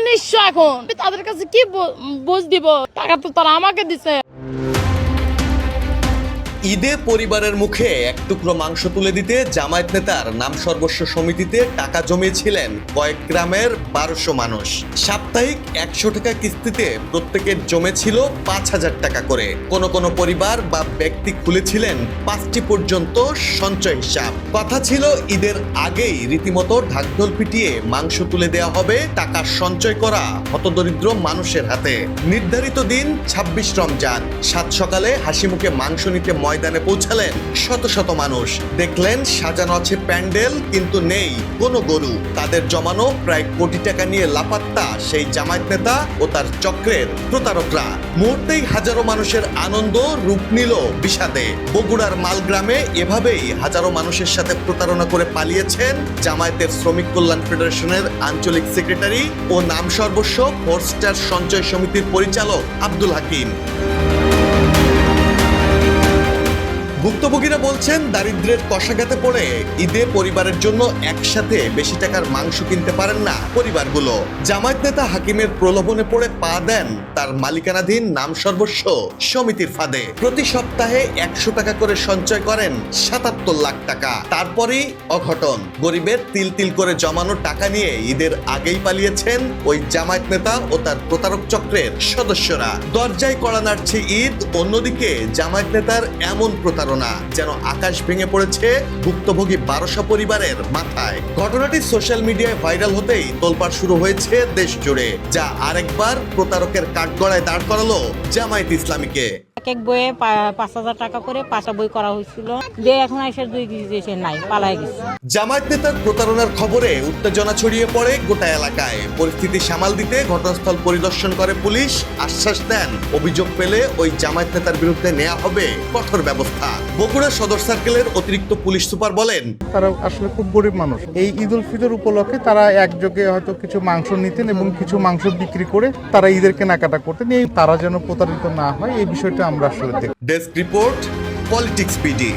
নিঃস্ব এখন তাদের কাছে কি বুঝ দিব টাকা তো তারা আমাকে দিছে। ঈদে পরিবারের মুখে এক টুকরো মাংস তুলে দিতে জামায়াত নেতার নাম সর্বস্ব সমিতিতে টাকা জমিয়েছিলেন কয়েক গ্রামের 1200 মানুষ। সাপ্তাহিক 100 টাকা কিস্তিতে প্রত্যেকের জমেছিল 5000 টাকা করে। কোন কোন পরিবার বা ব্যক্তি খুলেছিলেন 5টি পর্যন্ত সঞ্চয় হিসাব। কথা ছিল ঈদের আগেই রীতিমতো ঢাকঢোল পিটিয়ে মাংস তুলে দেওয়া হবে টাকা সঞ্চয় করা হতদরিদ্র মানুষের হাতে। নির্ধারিত দিন 26 রমজান। সাত সকালে হাসি মুখে মাংস নিতে ময়দানে পৌঁছালেন শত শত মানুষ। দেখলেন সাজানো আছে প্যান্ডেল, কিন্তু নেই কোনো গরু। তাদের জমানো প্রায় কোটি টাকা নিয়ে লাপাত্তা সেই জামায়াত নেতা ও তার চক্রের প্রতারকরা। মুহূর্তেই হাজারো মানুষের আনন্দ রূপ নিল বিষাদে। বগুড়ার মালগ্রামে এভাবেই হাজারো মানুষের সাথে প্রতারণা করে পালিয়েছেন জামায়াতের শ্রমিক কল্যাণ ফেডারেশনের আঞ্চলিক সেক্রেটারি ও নাম সর্বস্ব 4 স্টার সঞ্চয় সমিতির পরিচালক আব্দুল হাকিম। ভুক্তভোগীরা বলছেন, দারিদ্র্যের কষাঘাতে পড়ে ঈদে পরিবারের জন্য একসাথে বেশি টাকার মাংস কিনতে পারেন না পরিবারগুলো। জামায়াত নেতা হাকিমের প্রলোভনে পড়ে পা দেন তার মালিকানাধীন নাম সর্বস্ব সমিতির ফাঁদে। প্রতি সপ্তাহে 100 টাকা করে সঞ্চয় করেন 77 লাখ টাকা। তারপরই অঘটন। গরিবের তিল তিল করে জমানো টাকা নিয়ে ঈদের আগেই পালিয়েছেন ওই জামায়াত নেতা ও তার প্রতারক চক্রের সদস্যরা। দরজায় কড়া নাড়ছে ঈদ, অন্যদিকে জামায়াত নেতার এমন প্রতারণা যেন আকাশ ভেঙে পড়েছে ভুক্তভোগী 1200 পরিবারের মাথায়। ঘটনাটি সোশ্যাল মিডিয়ায় ভাইরাল হতেই তোলপাড় শুরু হয়েছে দেশ জুড়ে, যা আরেকবার প্রতারকের কাঠগড়ায় দাঁড় করালো জামায়াত ইসলামীকে। এক বইয়ে 5000 টাকা করে 5টা বই করা হয়েছিল, যে এখন এসে 2 কেজি নাই, পালাই গেছে। জামায়াত নেতার প্রতারণার খবরে উত্তেজনা ছড়িয়ে পড়ে গোটা এলাকায়। পরিস্থিতি সামাল দিতে ঘটনাস্থল পরিদর্শন করে পুলিশ। আশ্বাস দেন, অভিযোগ পেলে ওই জামায়াত নেতার বিরুদ্ধে নেওয়া হবে কঠোর ব্যবস্থা। বগুড়া সদর সার্কেলের অতিরিক্ত পুলিশ সুপার বলেন, তারা আসলে খুব গরিব মানুষ। এই ঈদ উল ফিতর উপলক্ষে তারা একযোগে হয়তো কিছু মাংস নিতেন এবং কিছু মাংস বিক্রি করে তারা ঈদের কেনাকাটা করতেন। এই তারা যেন প্রতারিত না হয় এই বিষয়টা আমরা আসলে দেখি। Desk report, politics BD.